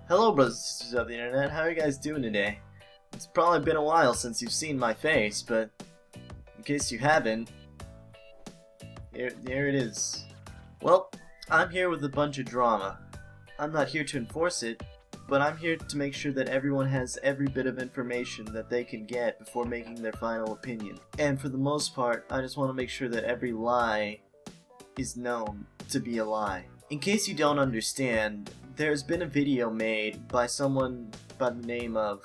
Hello brothers and sisters of the internet, how are you guys doing today? It's probably been a while since you've seen my face, but in case you haven't, here it is. Well, I'm here with a bunch of drama. I'm not here to enforce it, but I'm here to make sure that everyone has every bit of information that they can get before making their final opinion. And for the most part, I just want to make sure that every lie is known to be a lie. In case you don't understand, there's been a video made by someone by the name of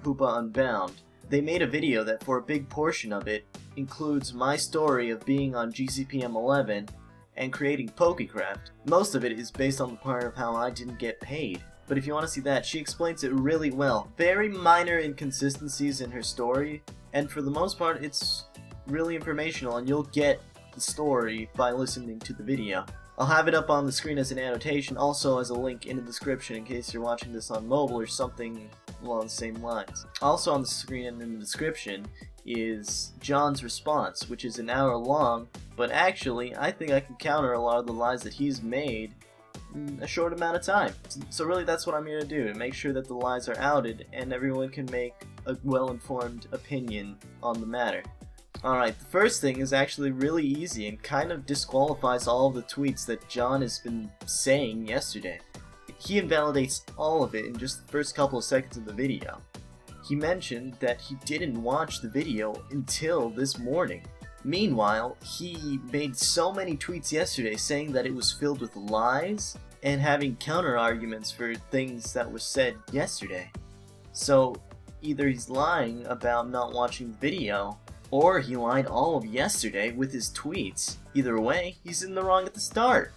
Hoopa Unbound. They made a video that for a big portion of it includes my story of being on GCPM11 and creating PokeCraft. Most of it is based on the part of how I didn't get paid. But if you want to see that, she explains it really well. Very minor inconsistencies in her story, and for the most part it's really informational and you'll get the story by listening to the video. I'll have it up on the screen as an annotation, also as a link in the description in case you're watching this on mobile or something along the same lines. Also on the screen and in the description is John's response, which is an hour long, but actually I think I can counter a lot of the lies that he's made in a short amount of time. So really that's what I'm here to do, to make sure that the lies are outed and everyone can make a well-informed opinion on the matter. Alright, the first thing is actually really easy and kind of disqualifies all of the tweets that John has been saying yesterday. He invalidates all of it in just the first couple of seconds of the video. He mentioned that he didn't watch the video until this morning. Meanwhile, he made so many tweets yesterday saying that it was filled with lies and having counter arguments for things that were said yesterday. So either he's lying about not watching the video, or he lied all of yesterday with his tweets. Either way, he's in the wrong at the start.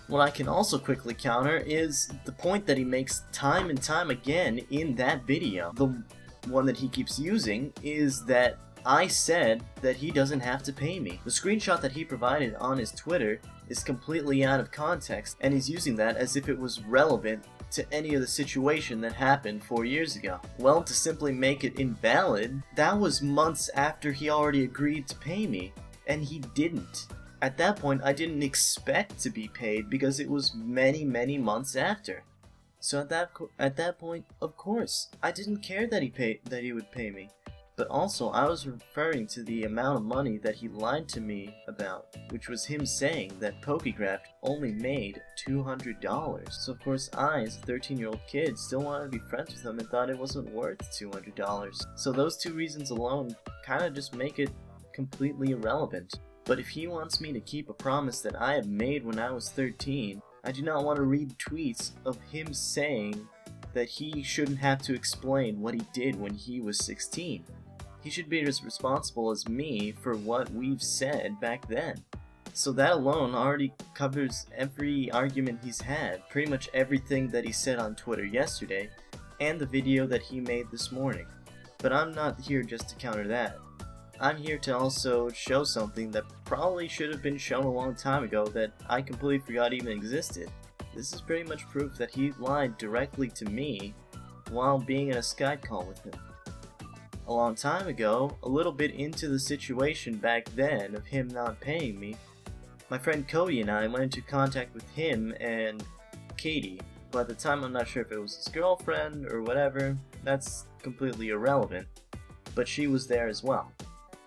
What I can also quickly counter is the point that he makes time and time again in that video. The one that he keeps using is that I said that he doesn't have to pay me. The screenshot that he provided on his Twitter is completely out of context, and he's using that as if it was relevant to any of the situation that happened 4 years ago. Well, to simply make it invalid, that was months after he already agreed to pay me, and he didn't. At that point, I didn't expect to be paid because it was many months after. So at that point, of course, I didn't care that he would pay me. But also, I was referring to the amount of money that he lied to me about, which was him saying that PokeCraft only made $200. So of course I, as a 13-year-old kid, still wanted to be friends with him and thought it wasn't worth $200. So those two reasons alone kinda just make it completely irrelevant. But if he wants me to keep a promise that I had made when I was 13, I do not want to read tweets of him saying that he shouldn't have to explain what he did when he was 16. He should be as responsible as me for what we've said back then. So that alone already covers every argument he's had, pretty much everything that he said on Twitter yesterday, and the video that he made this morning. But I'm not here just to counter that. I'm here to also show something that probably should have been shown a long time ago that I completely forgot even existed. This is pretty much proof that he lied directly to me while being in a Skype call with him. A long time ago, a little bit into the situation back then of him not paying me, my friend Cody and I went into contact with him and Katie, who at the time I'm not sure if it was his girlfriend or whatever, that's completely irrelevant, but she was there as well.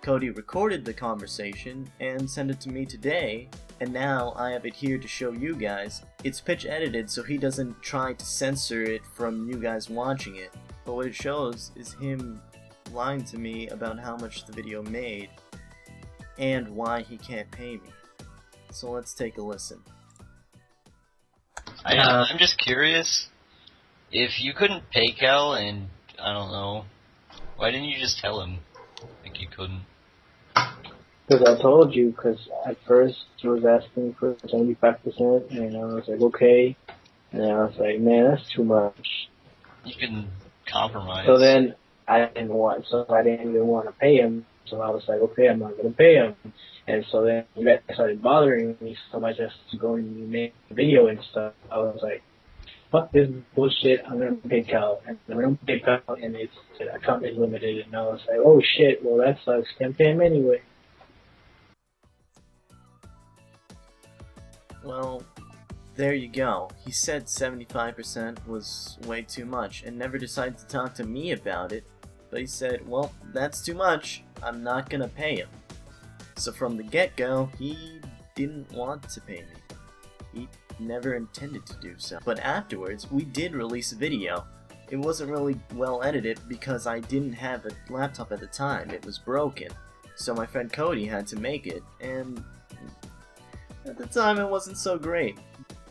Cody recorded the conversation and sent it to me today, and now I have it here to show you guys. It's pitch edited so he doesn't try to censor it from you guys watching it, but what it shows is him lying to me about how much the video made and why he can't pay me. So let's take a listen. I'm just curious, if you couldn't pay Cal and, I don't know, why didn't you just tell him like you couldn't? Because I told you, because at first he was asking for 75% and I was like, okay, and then I was like, man, that's too much. You can compromise. So then I didn't even want to pay him, so I was like, okay, I'm not going to pay him. And so then that started bothering me so much as to go and make a video and stuff. I was like, fuck this bullshit, I'm going to pay Cal. And I don't pay Cal, and it's account is limited. And I was like, oh shit, well that sucks, can't pay him Well, there you go. He said 75% was way too much and never decided to talk to me about it, but he said, well, that's too much, I'm not gonna pay him. So from the get-go, he didn't want to pay me. He never intended to do so. But afterwards, we did release a video. It wasn't really well edited because I didn't have a laptop at the time, it was broken. So my friend Cody had to make it, and at the time it wasn't so great.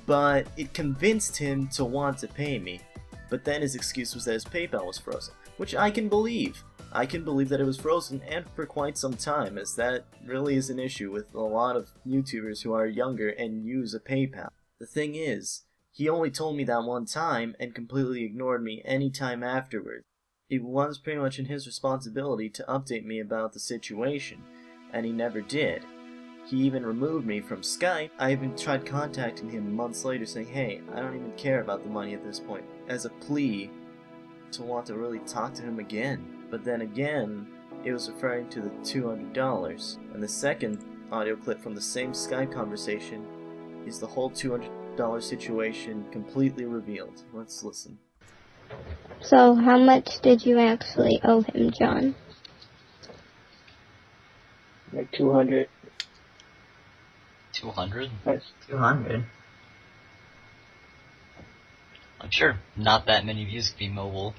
But it convinced him to want to pay me. But then his excuse was that his PayPal was frozen, which I can believe. I can believe that it was frozen, and for quite some time, as that really is an issue with a lot of YouTubers who are younger and use a PayPal. The thing is, he only told me that one time and completely ignored me any time afterwards. It was pretty much in his responsibility to update me about the situation, and he never did. He even removed me from Skype. I even tried contacting him months later saying, hey, I don't even care about the money at this point, as a plea to want to really talk to him again. But then again, it was referring to the $200, and the second audio clip from the same Skype conversation is the whole $200 situation completely revealed. Let's listen. So, how much did you actually owe him, John? Like 200. 200? That's 200. I'm sure not that many views could be mobile.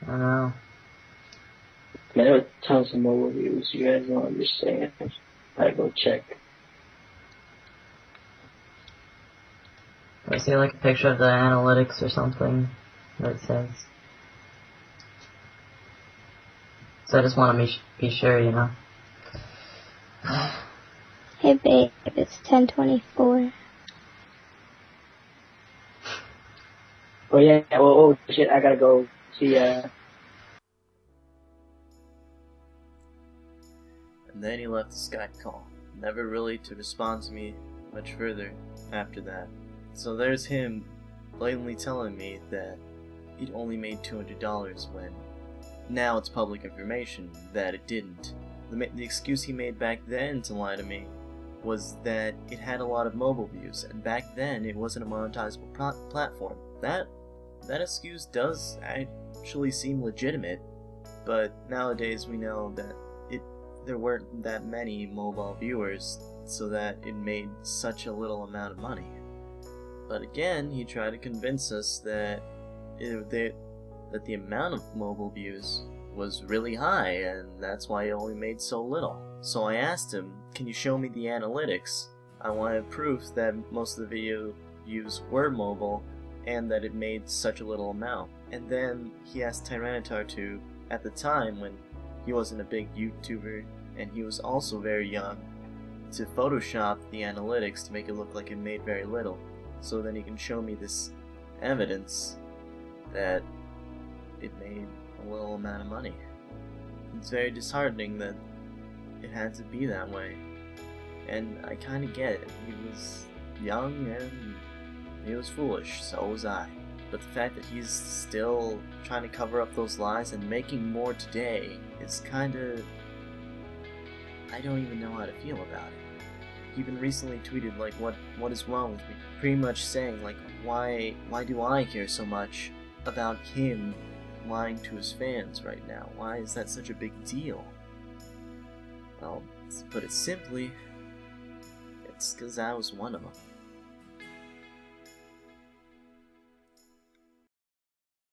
I don't know. Man, there were tons of mobile views. You guys don't understand. I go check. I see like a picture of the analytics or something that it says. So I just want to be sure, you know. Hey babe, it's 10:24. Oh yeah, oh shit, I gotta go see, And then he left the Skype call, never really to respond to me much further after that. So there's him blatantly telling me that it only made $200 when now it's public information that it didn't. The excuse he made back then to lie to me was that it had a lot of mobile views, and back then it wasn't a monetizable platform. That excuse does actually seem legitimate, but nowadays we know that there weren't that many mobile viewers, so that it made such a little amount of money. But again, he tried to convince us that the amount of mobile views was really high, and that's why it only made so little. So I asked him, can you show me the analytics? I wanted proof that most of the video views were mobile, and that it made such a little amount. And then he asked Tyranitar to, at the time when he wasn't a big YouTuber, and he was also very young, to Photoshop the analytics to make it look like it made very little, so then he can show me this evidence that it made a little amount of money. It's very disheartening that it had to be that way, and I kinda get it. He was young and he was foolish, so was I. But the fact that he's still trying to cover up those lies and making more today is kinda... I don't even know how to feel about it. He even recently tweeted, like, what is wrong with me? Pretty much saying, like, why do I care so much about him lying to his fans right now? Why is that such a big deal? Well, to put it simply, it's because I was one of them.